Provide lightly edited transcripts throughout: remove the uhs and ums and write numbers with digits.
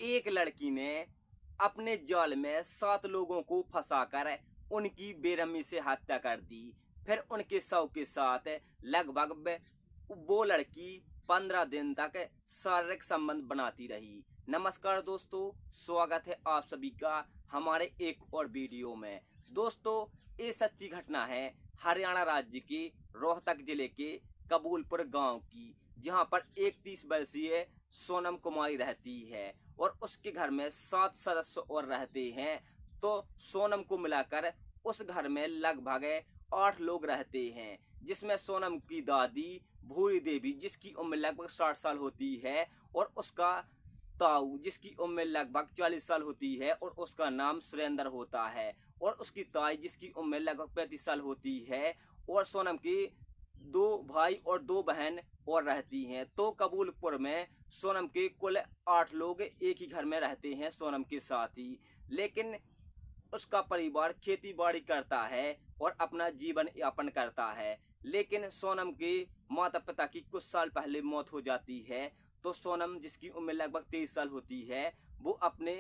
एक लड़की ने अपने जाल में 7 लोगों को फंसाकर उनकी बेरहमी से हत्या कर दी। फिर उनके शव के साथ लगभग वो लड़की 15 दिन तक शारीरिक संबंध बनाती रही। नमस्कार दोस्तों, स्वागत है आप सभी का हमारे एक और वीडियो में। दोस्तों, ये सच्ची घटना है हरियाणा राज्य के रोहतक जिले के कबूलपुर गांव की, जहां पर एक 30 वर्षीय सोनम कुमारी रहती है और उसके घर में 7 सदस्य और रहते हैं। तो सोनम को मिलाकर उस घर में लगभग 8 लोग रहते हैं, जिसमें सोनम की दादी भूरी देवी जिसकी उम्र लगभग 60 साल होती है, और उसका ताऊ जिसकी उम्र लगभग 40 साल होती है और उसका नाम सुरेंद्र होता है, और उसकी ताई जिसकी उम्र लगभग 35 साल होती है, और सोनम के 2 भाई और 2 बहन और रहती हैं। तो कबूलपुर में सोनम के कुल 8 लोग एक ही घर में रहते हैं सोनम के साथ ही। लेकिन उसका परिवार खेती बाड़ी करता है और अपना जीवन यापन करता है। लेकिन सोनम के माता पिता की कुछ साल पहले मौत हो जाती है। तो सोनम जिसकी उम्र लगभग 23 साल होती है, वो अपने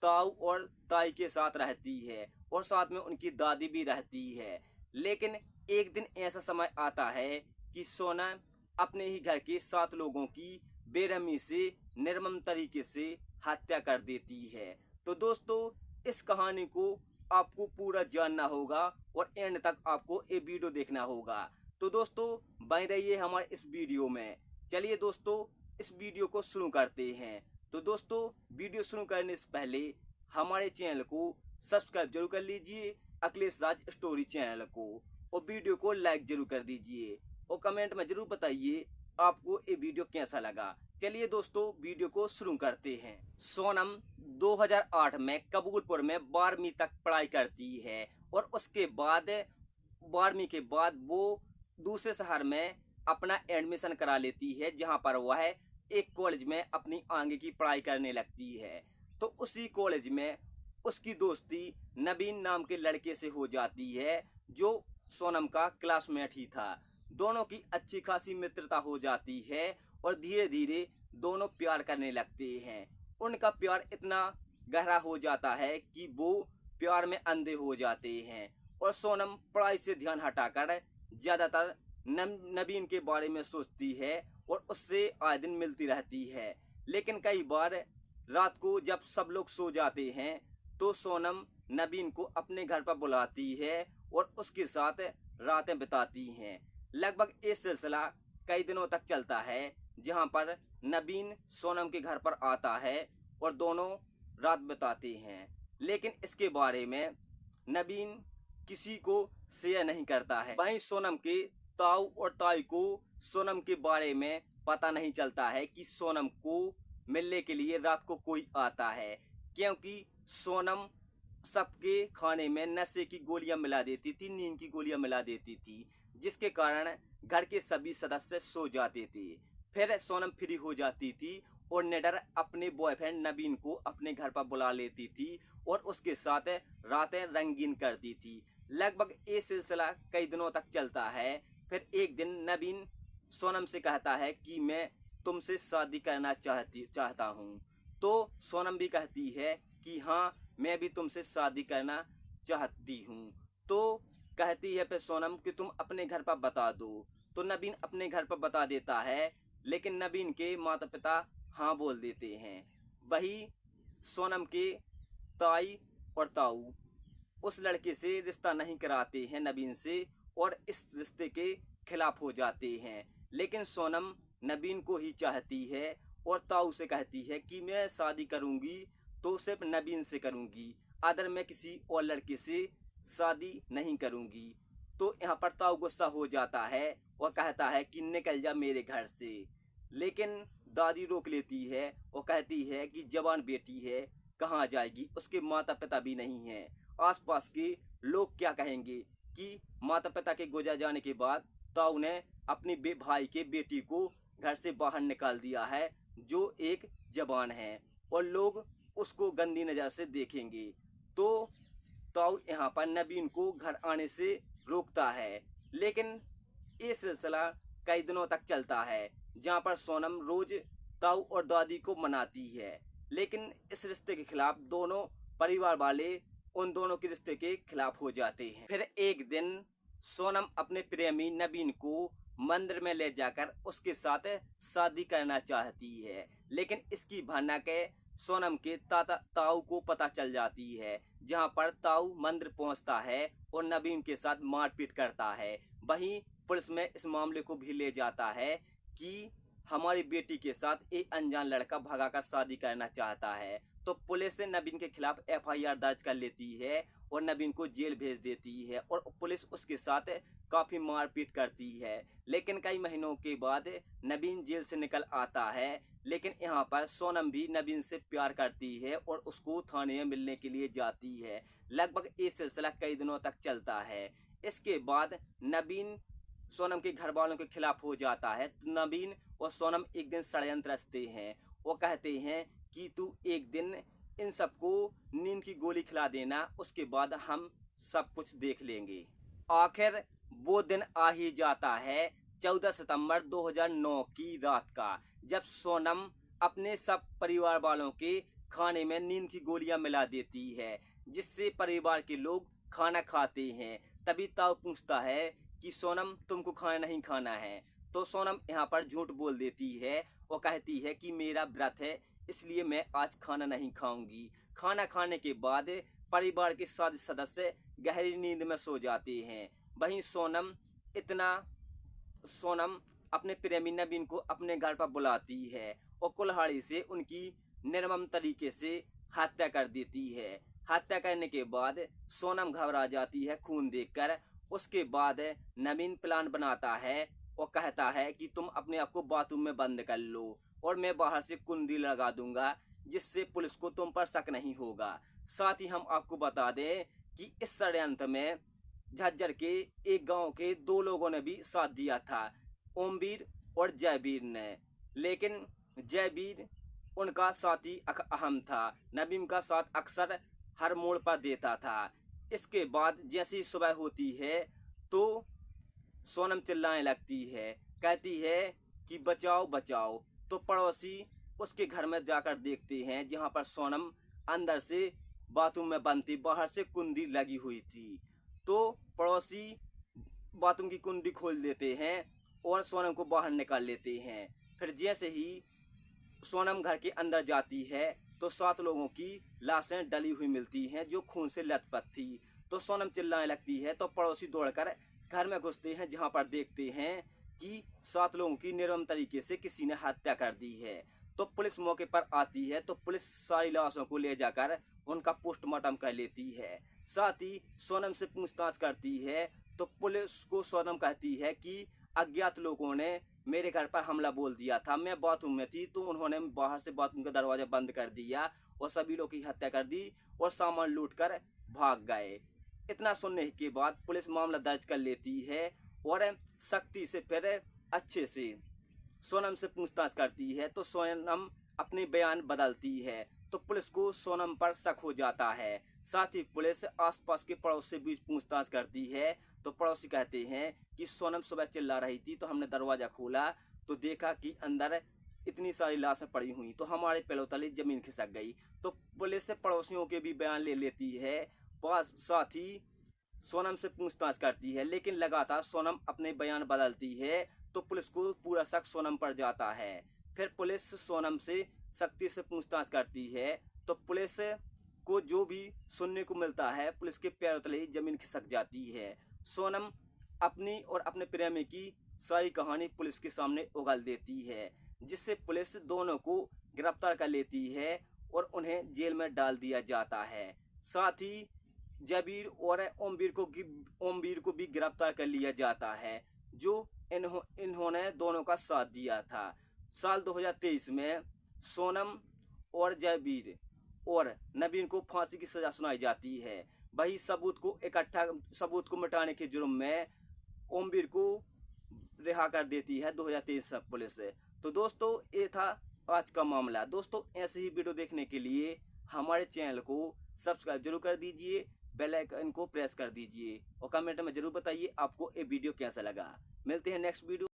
ताऊ और ताई के साथ रहती है और साथ में उनकी दादी भी रहती है। लेकिन एक दिन ऐसा समय आता है कि सोनम अपने ही घर के 7 लोगों की बेरहमी से निर्मम तरीके से हत्या कर देती है। तो दोस्तों, इस कहानी को आपको पूरा जानना होगा और एंड तक आपको ये वीडियो देखना होगा। तो दोस्तों, बने रहिए हमारे इस वीडियो में। चलिए दोस्तों, इस वीडियो को शुरू करते हैं। तो दोस्तों, वीडियो शुरू करने से पहले हमारे चैनल को सब्सक्राइब जरूर कर लीजिए, अखिलेश राज स्टोरी चैनल को, और वीडियो को लाइक जरूर कर दीजिए और कमेंट में जरूर बताइए आपको ये वीडियो कैसा लगा। चलिए दोस्तों, वीडियो को शुरू करते हैं। सोनम 2008 में कबूलपुर में 12वीं तक पढ़ाई करती है और उसके बाद 12वीं के बाद वो दूसरे शहर में अपना एडमिशन करा लेती है, जहां पर वह एक कॉलेज में अपनी आगे की पढ़ाई करने लगती है। तो उसी कॉलेज में उसकी दोस्ती नवीन नाम के लड़के से हो जाती है, जो सोनम का क्लासमेट ही था। दोनों की अच्छी खासी मित्रता हो जाती है और धीरे धीरे दोनों प्यार करने लगते हैं। उनका प्यार इतना गहरा हो जाता है कि वो प्यार में अंधे हो जाते हैं और सोनम पढ़ाई से ध्यान हटाकर ज़्यादातर नवीन के बारे में सोचती है और उससे आए दिन मिलती रहती है। लेकिन कई बार रात को जब सब लोग सो जाते हैं तो सोनम नवीन को अपने घर पर बुलाती है और उसके साथ रातें बिताती हैं। लगभग ये सिलसिला कई दिनों तक चलता है, जहां पर नवीन सोनम के घर पर आता है और दोनों रात बिताते हैं। लेकिन इसके बारे में नवीन किसी को शेयर नहीं करता है। वहीं सोनम के ताऊ और ताई को सोनम के बारे में पता नहीं चलता है कि सोनम को मिलने के लिए रात को कोई आता है, क्योंकि सोनम सबके खाने में नशे की गोलियां मिला देती थी, नींद की गोलियां मिला देती थी, जिसके कारण घर के सभी सदस्य सो जाते थे। फिर सोनम फ्री हो जाती थी और निडर अपने बॉयफ्रेंड नवीन को अपने घर पर बुला लेती थी और उसके साथ रातें रंगीन करती थी। लगभग ये सिलसिला कई दिनों तक चलता है। फिर एक दिन नवीन सोनम से कहता है कि मैं तुमसे शादी करना चाहता हूँ। तो सोनम भी कहती है कि हाँ, मैं भी तुमसे शादी करना चाहती हूँ। तो कहती है फिर सोनम कि तुम अपने घर पर बता दो। तो नवीन अपने घर पर बता देता है, लेकिन नवीन के माता पिता हाँ बोल देते हैं। वही सोनम के ताई और ताऊ उस लड़के से रिश्ता नहीं कराते हैं नवीन से और इस रिश्ते के खिलाफ हो जाते हैं। लेकिन सोनम नवीन को ही चाहती है और ताऊ से कहती है कि मैं शादी करूंगी तो सिर्फ नवीन से करूंगी, अदर मैं किसी और लड़के से शादी नहीं करूंगी। तो यहाँ पर ताऊ गुस्सा हो जाता है और कहता है कि निकल जा मेरे घर से। लेकिन दादी रोक लेती है और कहती है कि जवान बेटी है, कहाँ जाएगी, उसके माता पिता भी नहीं हैं। आसपास के लोग क्या कहेंगे कि माता पिता के गुजर जाने के बाद ताऊ ने अपनी भाई के बेटी को घर से बाहर निकाल दिया है, जो एक जवान है, और लोग उसको गंदी नज़र से देखेंगे। तो ताऊ यहाँ पर नवीन को घर आने से रोकता है। लेकिन ये सिलसिला कई दिनों तक चलता है, जहाँ पर सोनम रोज ताऊ और दादी को मनाती है। लेकिन इस रिश्ते के खिलाफ दोनों परिवार वाले उन दोनों के रिश्ते के खिलाफ हो जाते हैं। फिर एक दिन सोनम अपने प्रेमी नवीन को मंदिर में ले जाकर उसके साथ शादी करना चाहती है, लेकिन इसकी भनक सोनम के ताऊ को पता चल जाती है, जहां पर ताऊ मंदिर पहुंचता है और नवीन के साथ मारपीट करता है। वहीं पुलिस में इस मामले को भी ले जाता है कि हमारी बेटी के साथ एक अनजान लड़का भगाकर शादी करना चाहता है। तो पुलिस नवीन के खिलाफ FIR दर्ज कर लेती है और नवीन को जेल भेज देती है और पुलिस उसके साथ काफ़ी मारपीट करती है। लेकिन कई महीनों के बाद नवीन जेल से निकल आता है, लेकिन यहाँ पर सोनम भी नवीन से प्यार करती है और उसको थाने में मिलने के लिए जाती है। लगभग ये सिलसिला कई दिनों तक चलता है। इसके बाद नवीन सोनम के घर वालों के खिलाफ हो जाता है। तो नवीन और सोनम एक दिन षड्यंत्र रचते हैं। वो कहते हैं कि तू एक दिन इन सबको नींद की गोली खिला देना, उसके बाद हम सब कुछ देख लेंगे। आखिर वो दिन आ ही जाता है 14 सितंबर 2009 की रात का, जब सोनम अपने सब परिवार वालों के खाने में नींद की गोलियां मिला देती है, जिससे परिवार के लोग खाना खाते हैं। तभी ताऊ पूछता है कि सोनम तुमको खाना नहीं खाना है। तो सोनम यहाँ पर झूठ बोल देती है और कहती है कि मेरा व्रत है, इसलिए मैं आज खाना नहीं खाऊंगी। खाना खाने के बाद परिवार के सारे सदस्य गहरी नींद में सो जाते हैं। वहीं सोनम अपने प्रेमी नवीन को अपने घर पर बुलाती है और कुल्हाड़ी से उनकी निर्मम तरीके से हत्या कर देती है। हत्या करने के बाद सोनम घबरा जाती है खून देखकर। उसके बाद नवीन प्लान बनाता है और कहता है कि तुम अपने आप को बाथरूम में बंद कर लो और मैं बाहर से कुंडी लगा दूंगा, जिससे पुलिस को तुम पर शक नहीं होगा। साथ ही हम आपको बता दें कि इस षड्यंत्र में झज्जर के एक गांव के 2 लोगों ने भी साथ दिया था, ओमवीर और जयवीर ने। लेकिन जयवीर उनका साथी अहम था, नवीन का साथ अक्सर हर मोड़ पर देता था। इसके बाद जैसे ही सुबह होती है तो सोनम चिल्लाने लगती है, कहती है कि बचाओ बचाओ। तो पड़ोसी उसके घर में जाकर देखते हैं, जहां पर सोनम अंदर से बाथरूम में बंद थी, बाहर से कुंडी लगी हुई थी। तो पड़ोसी बाथरूम की कुंडी खोल देते हैं और सोनम को बाहर निकाल लेते हैं। फिर जैसे ही सोनम घर के अंदर जाती है तो 7 लोगों की लाशें डली हुई मिलती हैं, जो खून से लथपथ थी। तो सोनम चिल्लाने लगती है तो पड़ोसी दौड़कर घर में घुसते हैं, जहां पर देखते हैं कि 7 लोगों की निर्मम तरीके से किसी ने हत्या कर दी है। तो पुलिस मौके पर आती है तो पुलिस सारी लाशों को ले जाकर उनका पोस्टमार्टम कर लेती है। साथ ही सोनम से पूछताछ करती है तो पुलिस को सोनम कहती है कि अज्ञात लोगों ने मेरे घर पर हमला बोल दिया था, मैं बाथरूम में थी, तो उन्होंने बाहर से बाथरूम का दरवाजा बंद कर दिया और सभी लोगों की हत्या कर दी और सामान लूट कर भाग गए। इतना सुनने के बाद पुलिस मामला दर्ज कर लेती है और सख्ती से फिर अच्छे से सोनम से पूछताछ करती है। तो सोनम अपनी बयान बदलती है तो पुलिस को सोनम पर शक हो जाता है। साथ ही पुलिस आसपास के पड़ोस से भी पूछताछ करती है तो पड़ोसी कहते हैं कि सोनम सुबह चिल्ला रही थी, तो हमने दरवाज़ा खोला तो देखा कि अंदर इतनी सारी लाशें पड़ी हुई, तो हमारे पैरों तले जमीन खिसक गई। तो पुलिस से पड़ोसियों के भी बयान ले लेती है, साथ ही सोनम से पूछताछ करती है। लेकिन लगातार सोनम अपने बयान बदलती है तो पुलिस को पूरा शक सोनम पर जाता है। फिर पुलिस सोनम से सख्ती से पूछताछ करती है तो पुलिस को जो भी सुनने को मिलता है, पुलिस के पैरों तले जमीन खिसक जाती है। सोनम अपनी और अपने प्रेमी की सारी कहानी पुलिस के सामने उगल देती है, जिससे पुलिस दोनों को गिरफ्तार कर लेती है और उन्हें जेल में डाल दिया जाता है। साथ ही जयवीर और ओमवीर को भी गिरफ्तार कर लिया जाता है, जो इन्होंने दोनों का साथ दिया था। साल 2023 में सोनम और जयवीर और नवीन को फांसी की सजा सुनाई जाती है। वही सबूत को मिटाने के जुर्म में ओमवीर को रिहा कर देती है 2023 पुलिस। तो दोस्तों, ये था आज का मामला। दोस्तों, ऐसे ही वीडियो देखने के लिए हमारे चैनल को सब्सक्राइब जरूर कर दीजिए, बेल आइकन को प्रेस कर दीजिए और कमेंट में जरूर बताइए आपको ये वीडियो कैसा लगा। मिलते हैं नेक्स्ट वीडियो।